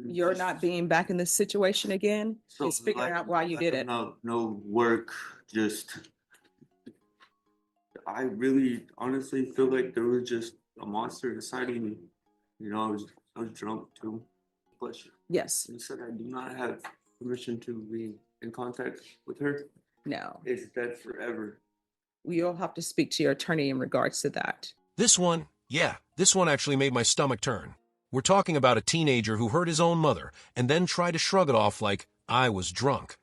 you're not being back in this situation again, So is figuring out why you like did it. no work, just I really honestly feel like there was just a monster inside of me. You know, I was drunk too. Bless you. Yes, You said I do not have permission to be in contact with her. no, It's dead forever. you'll have to speak to your attorney in regards to that. This one, yeah, this one actually made my stomach turn. We're talking about a teenager who hurt his own mother and then tried to shrug it off like, I was drunk.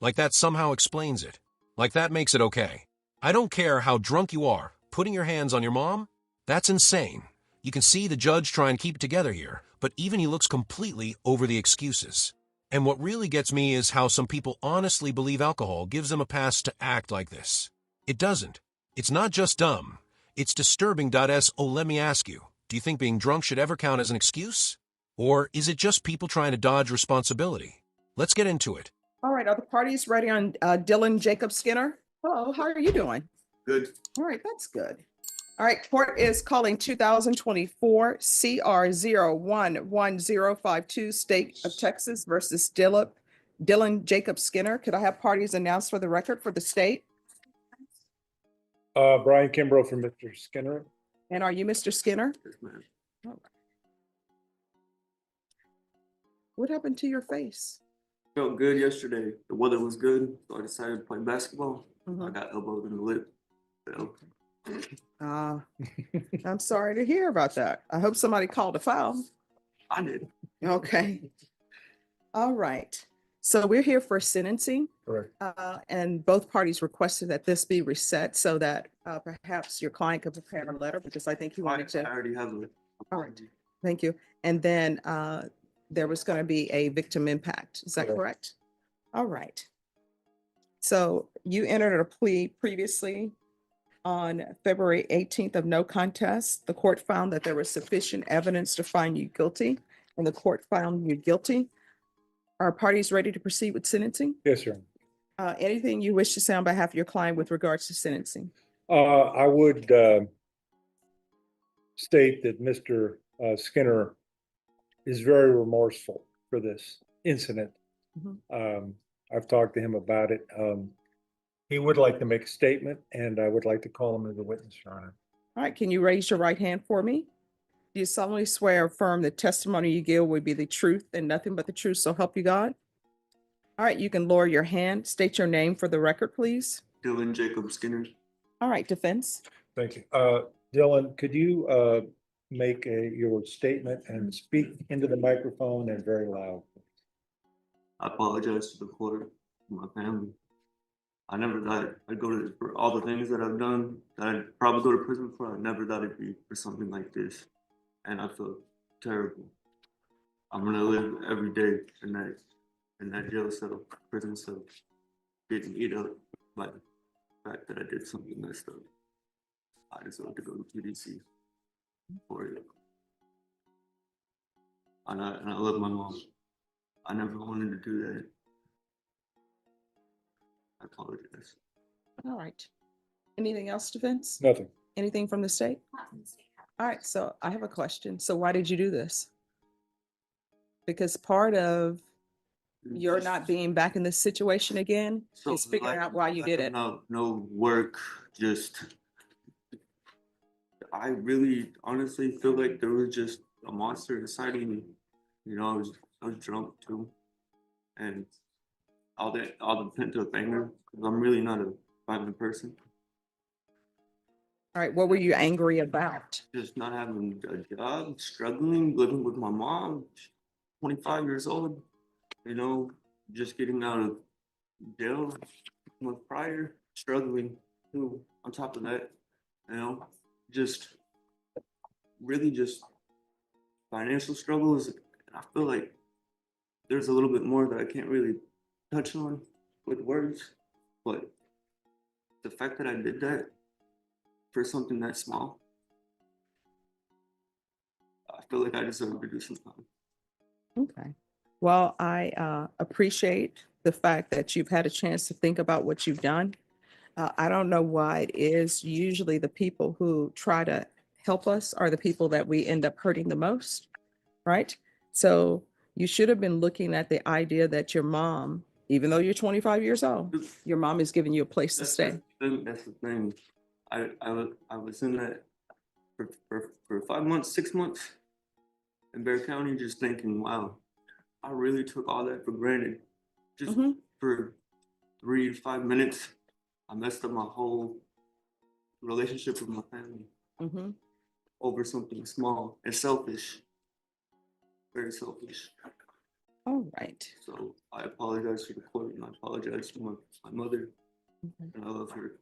Like that somehow explains it. Like that makes it okay. I don't care how drunk you are, putting your hands on your mom? That's insane. You can see the judge try and keep it together here, but even he looks completely over the excuses. And what really gets me is how some people honestly believe alcohol gives them a pass to act like this. It doesn't. It's not just dumb. It's disturbing. Let me ask you, do you think being drunk should ever count as an excuse? Or is it just people trying to dodge responsibility? Let's get into it. All right, are the parties ready on Dylan Jacob Skinner? Hello, how are you doing? Good. All right, that's good. All right, court is calling 2024 CR 011052, State of Texas versus Dylan Jacob Skinner. Could I have parties announced for the record for the state? Brian Kimbrough for Mr. Skinner. And are you Mr. Skinner? Yes, ma'am. All right. What happened to your face? Felt good yesterday. The weather was good, so I decided to play basketball. Mhm. I got elbowed in the lip. So, I'm sorry to hear about that. I hope somebody called a foul. I did. Okay. All right. So we're here for sentencing, Correct. and both parties requested that this be reset so that perhaps your client could prepare a letter, because I think he wanted I to. already have it. All right. Thank you. And then there was going to be a victim impact. Is that Correct. correct? All right. So you entered a plea previously on February 18th of no contest. The court found that there was sufficient evidence to find you guilty, and the court found you guilty. Are parties ready to proceed with sentencing? Yes, sir. Anything you wish to say on behalf of your client with regards to sentencing? I would state that Mr. Skinner is very remorseful for this incident. I've talked to him about it. He would like to make a statement, and I would like to call him as a witness, Your Honor. All right, can you raise your right hand for me? Do you solemnly swear or affirm the testimony you give will be the truth and nothing but the truth, so help you God? All right, you can lower your hand. State your name for the record, please. Dylan Jacob Skinner. All right, defense. Thank you. Dylan, could you make your statement and speak into the microphone and very loud? I apologize to the court, to my family. I never thought I'd go to for all the things that I've done that I'd probably go to prison for. I never thought it'd be for something like this. And I feel terrible. I'm gonna live every day in that jail cell, prison cell, getting eat up by the fact that I did something messed up. I deserve to go to PDC for it. And I love my mom. I never wanted to do that. I apologize. All right. Anything else, defense? Nothing. Anything from the state? All right, so I have a question. So why did you do this? Because part of you're not being back in this situation again is figuring out why you did it. No work, just I really honestly feel like there was just a monster inside of me. You know, I was drunk too. And all the pent-up anger, because I'm really not a violent person. All right, what were you angry about? Just not having a job, struggling, living with my mom, 25 years old, you know, just getting out of jail a month prior, struggling too, on top of that, you know, just really just financial struggles. And I feel like there's a little bit more that I can't really touch on with words, but the fact that I did that for something that small, I feel like I deserve to do some time. Okay. Well, I appreciate the fact that you've had a chance to think about what you've done. I don't know why it is. Usually the people who try to help us are the people that we end up hurting the most, right? So You should have been looking at the idea that your mom, even though you're 25 years old, your mom is giving you a place to stay. That's the thing. I was in that for 5 months, 6 months in Bear County, just thinking, wow, I really took all that for granted. Just for 3 to 5 minutes, I messed up my whole relationship with my family over something small and selfish. Very selfish. All right. So I apologize to the court and I apologize to my mother. And I love her.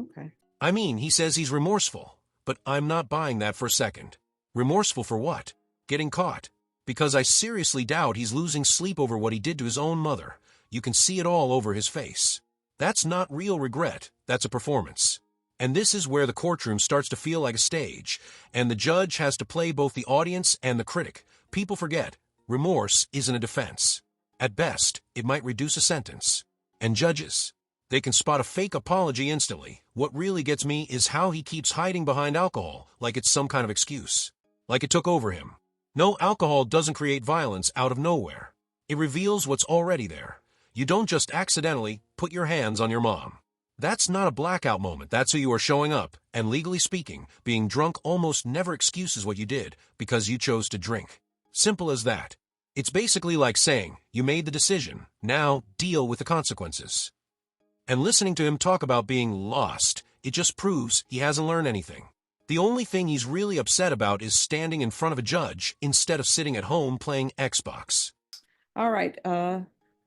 Okay. I mean, he says he's remorseful, but I'm not buying that for a second. Remorseful for what? Getting caught. Because I seriously doubt he's losing sleep over what he did to his own mother. You can see it all over his face. That's not real regret, that's a performance. And this is where the courtroom starts to feel like a stage, and the judge has to play both the audience and the critic. People forget, remorse isn't a defense. At best, it might reduce a sentence. And judges, they can spot a fake apology instantly. What really gets me is how he keeps hiding behind alcohol, like it's some kind of excuse. Like it took over him. No, alcohol doesn't create violence out of nowhere. It reveals what's already there. You don't just accidentally put your hands on your mom. That's not a blackout moment, that's who you are showing up. And legally speaking, being drunk almost never excuses what you did because you chose to drink. Simple as that. It's basically like saying, you made the decision, now deal with the consequences. And listening to him talk about being lost, it just proves he hasn't learned anything. The only thing he's really upset about is standing in front of a judge instead of sitting at home playing Xbox. All right.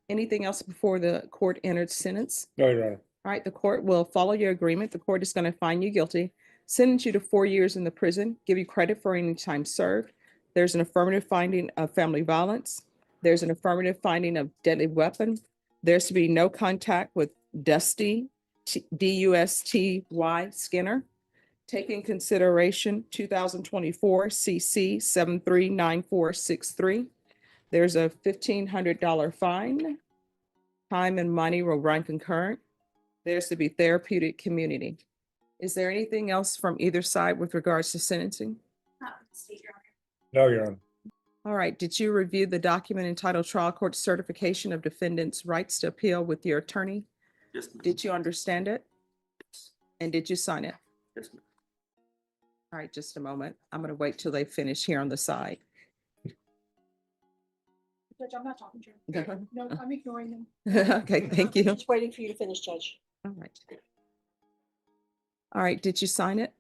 Anything else before the court entered sentence? No, Your Honor. All right. The court will follow your agreement. The court is going to find you guilty, sentence you to 4 years in the prison, give you credit for any time served. There's an affirmative finding of family violence. There's an affirmative finding of deadly weapon. There's to be no contact with Dusty, D-U-S-T-Y Skinner. Taking consideration 2024 CC 739463. There's a $1,500 fine. Time and money will run concurrent. There's to be therapeutic community. Is there anything else from either side with regards to sentencing? No, Your Honor. All right. Did you review the document entitled Trial Court Certification of Defendant's Rights to Appeal with your attorney? Yes, ma'am. Did you understand it? And did you sign it? Yes, ma'am. All right, just a moment. I'm going to wait till they finish here on the side. Judge, I'm not talking to you. No, I'm ignoring them. Okay, thank you. Just waiting for you to finish, Judge. All right. All right, did you sign it?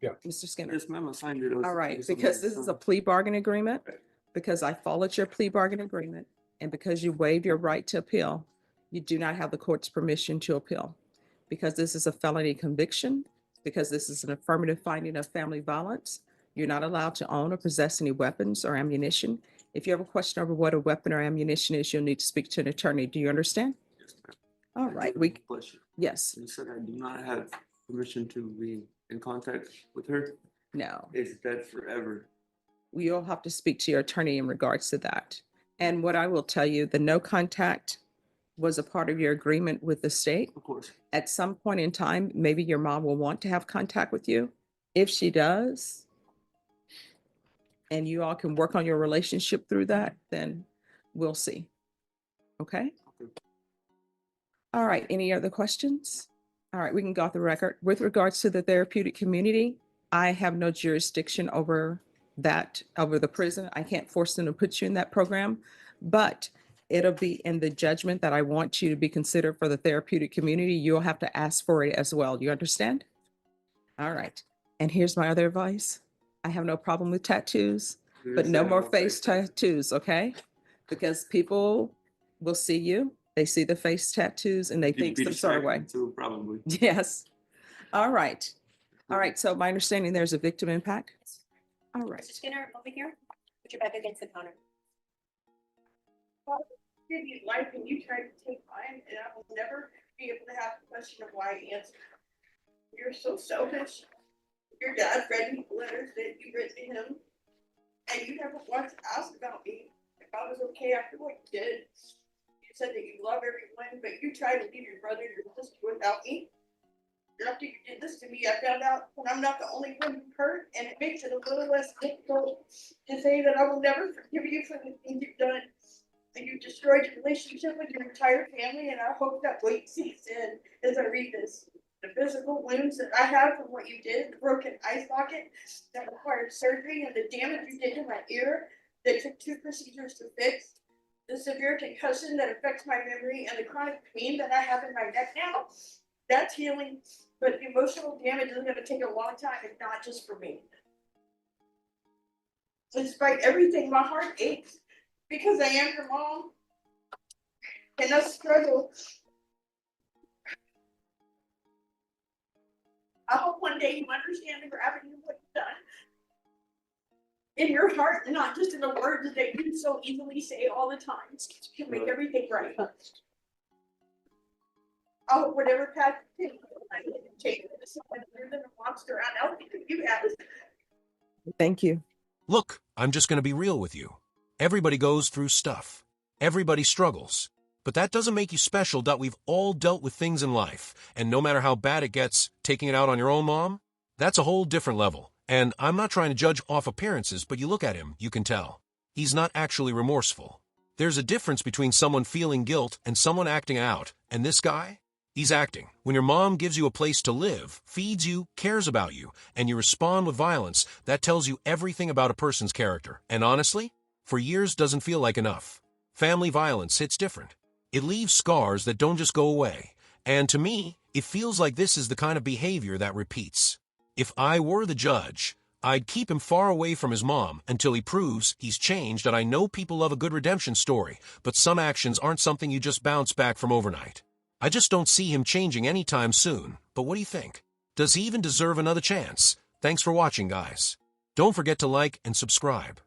Yeah. Mr. Skinner? Yes, ma'am, I signed it. All right, because this is a plea bargain agreement, because I followed your plea bargain agreement, and because you waived your right to appeal, you do not have the court's permission to appeal. Because this is a felony conviction, because this is an affirmative finding of family violence, you're not allowed to own or possess any weapons or ammunition. If you have a question over what a weapon or ammunition is, you'll need to speak to an attorney. Do you understand? Yes, ma'am. All right, Question. yes, You said I do not have permission to be in contact with her. no. Is that forever? You'll have to speak to your attorney in regards to that. And what I will tell you, the no contact was a part of your agreement with the state. Of course. At some point in time, maybe your mom will want to have contact with you. If she does, and you all can work on your relationship through that, then we'll see. Okay? Okay. All right, any other questions? All right, we can go off the record. With regards to the therapeutic community, I have no jurisdiction over that, over the prison. I can't force them to put you in that program, but it'll be in the judgment that I want you to be considered for the therapeutic community. You'll have to ask for it as well. You understand? All right. And here's my other advice. I have no problem with tattoos, but no more face tattoos, okay? Because people will see you, they see the face tattoos and they think some sort of way. Too, probably. Yes. All right. All right. So my understanding, there's a victim impact. All right. Mr. Skinner, over here. Put your back against the counter. Give you life and you try to take mine, and I will never be able to have the question of why I answer. You're so selfish. Your dad read me letters that you wrote to him, and you never once asked about me if I was okay after what you did. You said that you love everyone, but you tried to leave your brother and your sister without me. after you did this to me, I found out that I'm not the only one who hurt, and it makes it a little less difficult to say that I will never forgive you for the things you've done. And you've destroyed your relationship with your entire family, and I hope that weight sinks in as I read this. The physical wounds that I have from what you did, the broken eye socket that required surgery, and the damage you did to my ear that took 2 procedures to fix, the severe concussion that affects my memory, and the chronic pain that I have in my neck now, that's healing, but the emotional damage is going to take a long time, and not just for me. Despite everything, my heart aches because I am your mom, and I struggle. I hope one day you understand the gravity of what you've done in your heart, and not just in the words that you so easily say all the time to make everything right. I hope whatever path you take is someone other than a monster out there you have. Thank you. Look, I'm just going to be real with you. Everybody goes through stuff. Everybody struggles. But that doesn't make you special. We've all dealt with things in life, and no matter how bad it gets, taking it out on your own mom, that's a whole different level. And I'm not trying to judge off appearances, but you look at him, you can tell. He's not actually remorseful. There's a difference between someone feeling guilt and someone acting out, and this guy, he's acting. When your mom gives you a place to live, feeds you, cares about you, and you respond with violence, that tells you everything about a person's character. And honestly, for years doesn't feel like enough. Family violence hits different. It leaves scars that don't just go away. And to me, it feels like this is the kind of behavior that repeats. If I were the judge, I'd keep him far away from his mom until he proves he's changed. And I know people love a good redemption story, but some actions aren't something you just bounce back from overnight. I just don't see him changing anytime soon. But what do you think? Does he even deserve another chance? Thanks for watching, guys. Don't forget to like and subscribe.